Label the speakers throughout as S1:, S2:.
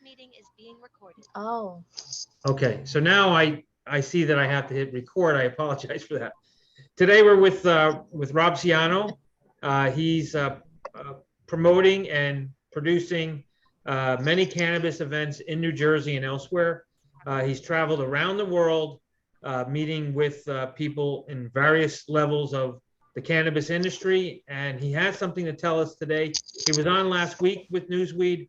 S1: Meeting is being recorded.
S2: Oh,
S3: Okay, so now I see that I have to hit record. I apologize for that. Today we're with Rob Ciano. He's promoting and producing many cannabis events in New Jersey and elsewhere. He's traveled around the world, meeting with people in various levels of the cannabis industry, and he has something to tell us today. He was on last week with Newsweed.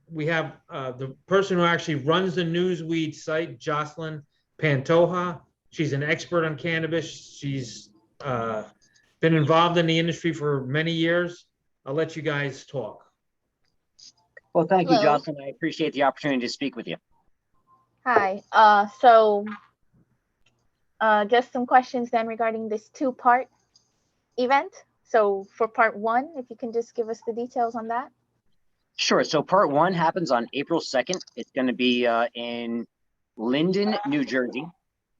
S3: We have the person who actually runs the Newsweed site, Jocelyn Pantoja. She's an expert on cannabis. She's been involved in the industry for many years. I'll let you guys talk.
S4: Well, thank you,
S2: Hello.
S4: Jocelyn. I appreciate the opportunity to speak with you.
S2: hi. Just some questions then regarding this two-part event. So for part one, if you can just give us the details on that.
S4: Sure. So part one happens on April 2nd. It's going to be in Linden, New Jersey.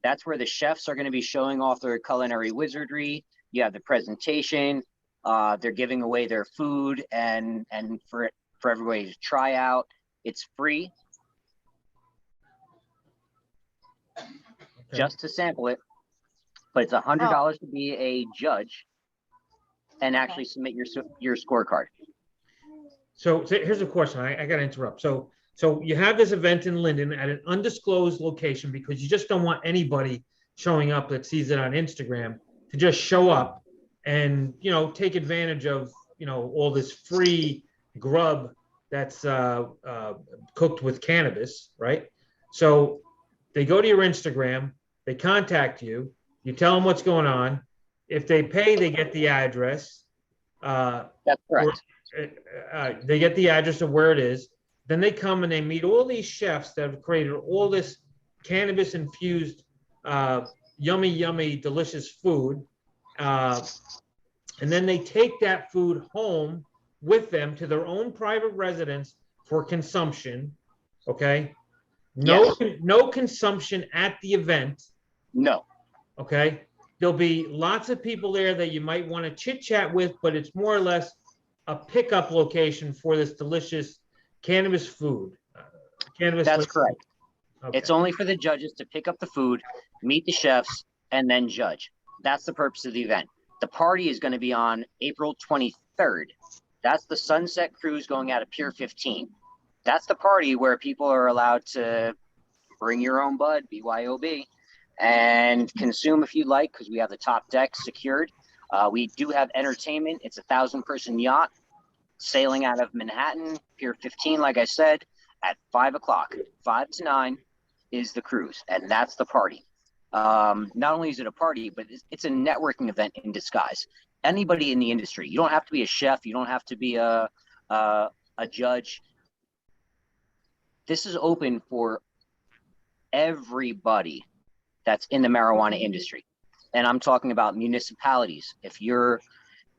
S4: That's where the chefs are going to be showing off their culinary wizardry. You have the presentation. They're giving away their food and for everybody to try out. It's free. Just to sample it, but it's $100 to be a judge and actually submit your scorecard.
S3: So here's a question. I got to interrupt. So you have this event in Linden at an undisclosed location because you just don't want anybody showing up that sees it on Instagram to just show up and take advantage of all this free grub that's cooked with cannabis, right? So they go to your Instagram, they contact you, you tell them what's going on. If they pay, they get the address.
S4: That's correct.
S3: They get the address of where it is. Then they come and they meet all these chefs that have created all this cannabis infused, yummy, delicious food. And then they take that food home with them to their own private residence for consumption. Okay. No consumption at the event.
S4: No.
S3: Okay. There'll be lots of people there that you might want to chit chat with, but it's more or less a pickup location for this delicious cannabis food.
S4: That's correct.
S3: Okay.
S4: It's only for the judges to pick up the food, meet the chefs, and then judge. That's the purpose of the event. The party is going to be on April 23rd. That's the Sunset Cruise going out of Pier 15. That's the party where people are allowed to bring your own bud, BYOB, and consume if you like, because we have the top deck secured. We do have entertainment. It's a 1,000-person yacht sailing out of Manhattan, Pier 15, like I said, at 5 o'clock. 5 to 9 is the cruise, and that's the party. Not only is it a party, but it's a networking event in disguise. Anybody in the industry. You don't have to be a chef. You don't have to be a judge. This is open for everybody that's in the marijuana industry. And I'm talking about municipalities. If you're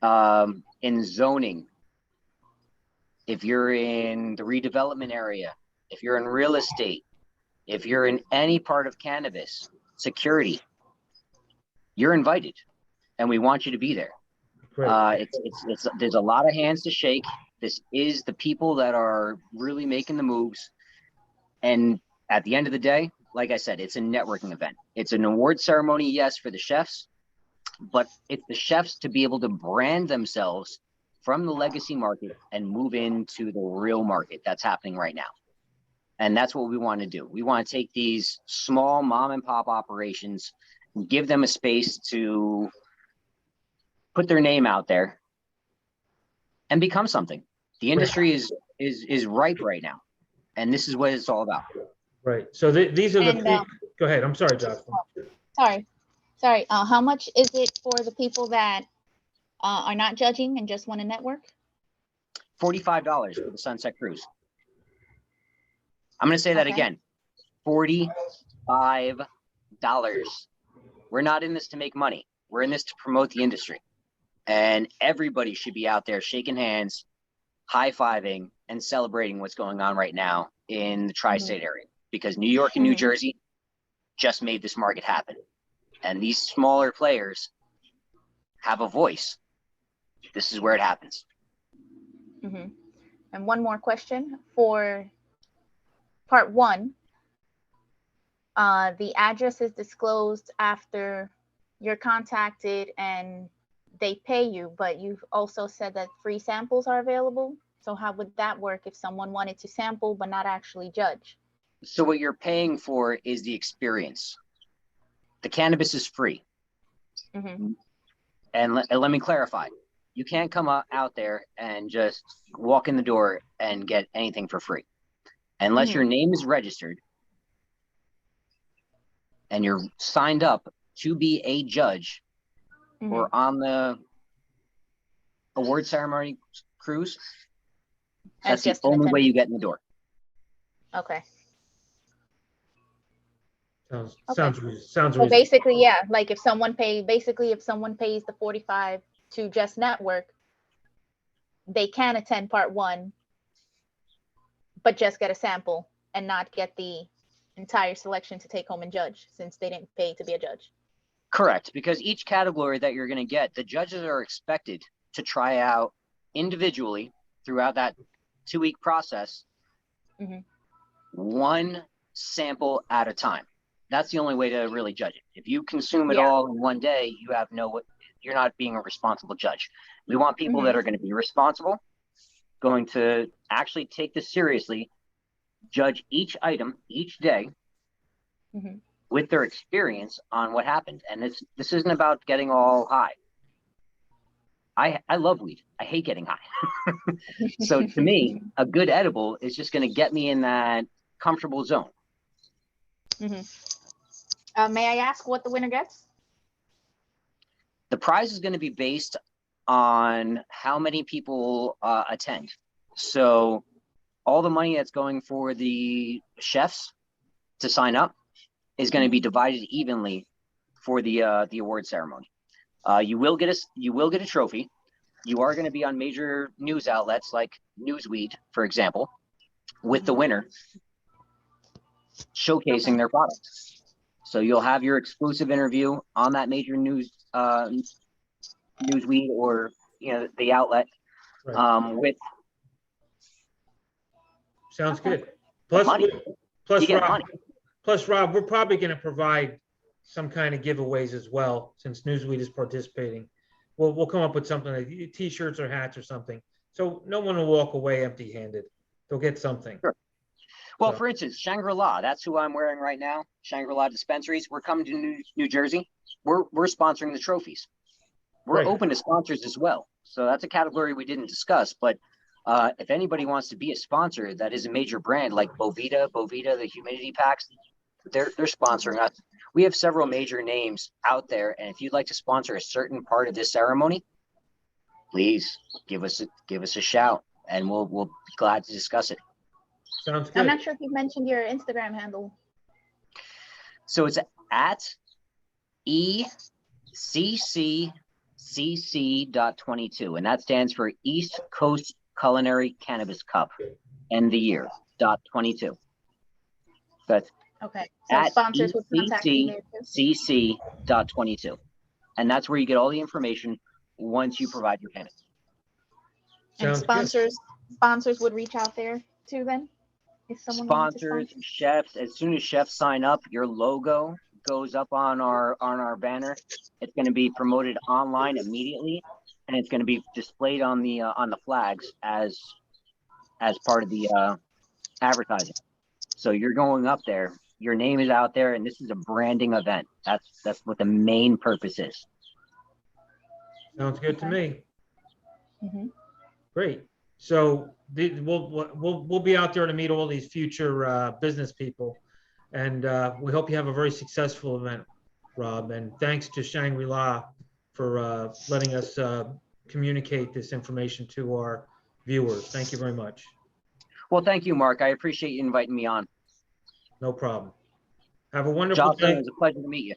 S4: in zoning, if you're in the redevelopment area, if you're in real estate, if you're in any part of cannabis, security, you're invited, and we want you to be there. There's a lot of hands to shake. This is the people that are really making the moves. And at the end of the day, like I said, it's a networking event. It's an award ceremony, yes, for the chefs, but it's the chefs to be able to brand themselves from the legacy market and move into the real market that's happening right now. And that's what we want to do. We want to take these small mom and pop operations and give them a space to put their name out there and become something. The industry is ripe right now, and this is what it's all about.
S3: Right. So these are the go ahead. I'm sorry, Jocelyn.
S2: Sorry. How much is it for the people that are not judging and just want to network?
S4: $45 for the Sunset Cruise. I'm going to say that again. $45. We're not in this to make money. We're in this to promote the industry. And everybody should be out there shaking hands, high-fiving, and celebrating what's going on right now in the tri-state area. Because New York and New Jersey just made this market happen. And these smaller players have a voice. This is where it happens.
S2: And one more question for part one. The address is disclosed after you're contacted and they pay you, but you've also said that free samples are available. So how would that work if someone wanted to sample but not actually judge?
S4: So what you're paying for is the experience. The cannabis is free.
S2: Mm-hmm.
S4: And let me clarify. You can't come out there and just walk in the door and get anything for free. Unless your name is registered and you're signed up to be a judge or on the award ceremony cruise, that's the only way you get in the door.
S2: Okay.
S3: Sounds
S2: So
S3: reasonable.
S2: basically, yeah, like if someone pays the 45 to Just Network, they can attend part one, but just get a sample and not get the entire selection to take home and judge, since they didn't pay to be a judge.
S4: Correct, because each category that you're going to get, the judges are expected to try out individually throughout that 2-week process, one sample at a time. That's the only way to really judge it. If you consume it all in one day, you're not being a responsible judge. We want people that are going to be responsible, going to actually take this seriously, judge each item each day with their experience on what happened. And this isn't about getting all high. I love weed. I hate getting high. So to me, a good edible is just going to get me in that comfortable zone.
S2: May I ask what the winner gets?
S4: The prize is going to be based on how many people attend. So all the money that's going for the chefs to sign up is going to be divided evenly for the award ceremony. You will get a trophy. You are going to be on major news outlets like Newsweed, for example, with the winner showcasing their products. So you'll have your exclusive interview on that major Newsweed or the outlet with.
S3: Sounds good.
S4: Money.
S3: Plus, Rob, we're probably going to provide some kind of giveaways as well, since Newsweed is participating. We'll come up with something like T-shirts or hats or something, so no one will walk away empty-handed. They'll get something.
S4: Sure. Well, for instance, Shangri-La, that's who I'm wearing right now. Shangri-La dispensaries. We're coming to New Jersey. We're sponsoring the trophies. We're open to sponsors as well. So that's a category we didn't discuss. But if anybody wants to be a sponsor that is a major brand like Bovita, the humidity packs, they're sponsoring us. We have several major names out there. And if you'd like to sponsor a certain part of this ceremony, please give us a shout, and we'll be glad to discuss it.
S3: Sounds good.
S2: I'm not sure if you mentioned your Instagram handle.
S4: So it's at ECCCC.22, and that stands for East Coast Culinary Cannabis Cup and the year .22. That's
S2: okay. So sponsors would contact you there too.
S4: ECCCC.22, and that's where you get all the information once you provide your payment.
S2: And sponsors would reach out there too then? If someone
S4: Sponsors, chefs, as soon as chefs sign up, your logo goes up on our banner. It's going to be promoted online immediately, and it's going to be displayed on the flags as part of the advertising. So you're going up there, your name is out there, and this is a branding event. That's what the main purpose is.
S3: Sounds good to me. Great. So we'll be out there to meet all these future business people, and we hope you have a very successful event, Rob. And thanks to Shangri-La for letting us communicate this information to our viewers. Thank you very much.
S4: Well, thank you, Mark. I appreciate you inviting me on.
S3: No problem. Have a wonderful day.
S4: Jocelyn, it was a pleasure to meet you.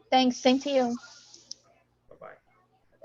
S2: Thanks. Same to you.